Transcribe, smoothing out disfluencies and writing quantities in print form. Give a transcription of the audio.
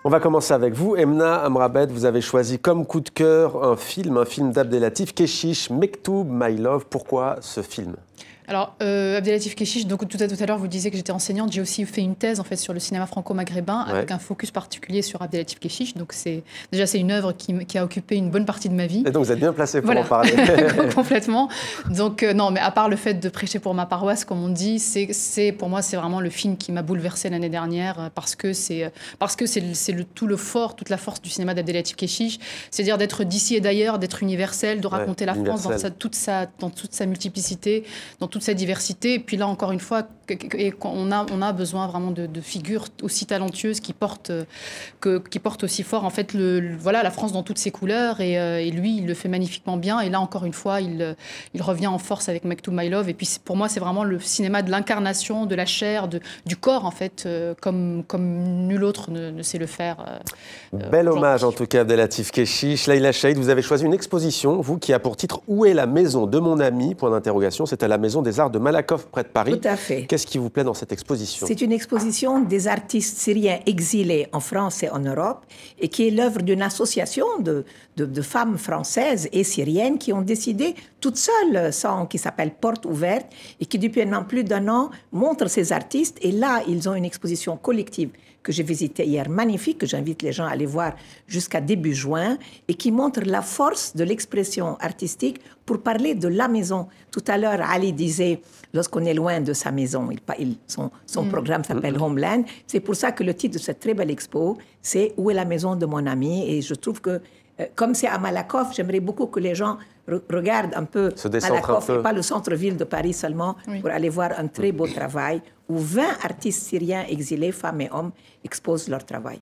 On va commencer avec vous. Emna Amrabed, vous avez choisi comme coup de cœur un film d'Abdelatif Kechiche, Mektoub My Love. Pourquoi ce film ? Alors, Abdelatif Kechiche, donc tout à l'heure, vous disiez que j'étais enseignante. J'ai aussi fait une thèse en fait sur le cinéma franco-maghrébin avec un focus particulier sur Abdelatif Kechiche. Donc, c'est une œuvre qui a occupé une bonne partie de ma vie. Et donc, vous êtes bien placé pour en parler. Complètement. Donc, non, mais à part le fait de prêcher pour ma paroisse, comme on dit, pour moi, c'est vraiment le film qui m'a bouleversée l'année dernière parce que c'est toute la force du cinéma d'Abdelatif Kechiche. C'est-à-dire d'être d'ici et d'ailleurs, d'être universel, de raconter la France dans toute sa multiplicité, dans toute sa diversité. Et puis là, encore une fois, on a besoin vraiment de figures aussi talentueuses qui portent aussi fort en fait la France dans toutes ses couleurs. Et lui, il le fait magnifiquement bien. Et là, encore une fois, il revient en force avec Mektoub My Love. Et puis pour moi, c'est vraiment le cinéma de l'incarnation, de la chair, du corps en fait, comme nul autre ne sait le faire. Bel hommage en tout cas Abdelatif Kechiche. Leïla Chaïd, vous avez choisi une exposition, vous, qui a pour titre « Où est la maison de mon ami ?» C'est à la Maison des Arts de Malakoff, près de Paris. Tout à fait. Qu'est-ce qui vous plaît dans cette exposition ? C'est une exposition des artistes syriens exilés en France et en Europe et qui est l'œuvre d'une association de femmes françaises et syriennes qui ont décidé toutes seules, qui s'appelle Porte Ouverte et qui depuis maintenant plus d'un an montrent ces artistes. Et là, ils ont une exposition collective que j'ai visitée hier, magnifique, que j'invite les gens à aller voir jusqu'à début juin, et qui montre la force de l'expression artistique pour parler de la maison. Tout à l'heure, Ali disait, lorsqu'on est loin de sa maison, son programme s'appelle Homeland. C'est pour ça que le titre de cette très belle expo, c'est « Où est la maison de mon ami ?» Et je trouve que, comme c'est à Malakoff, j'aimerais beaucoup que les gens regardent un peu Malakoff et pas le centre-ville de Paris seulement, pour aller voir un très beau travail où 20 artistes syriens exilés, femmes et hommes, exposent leur travail.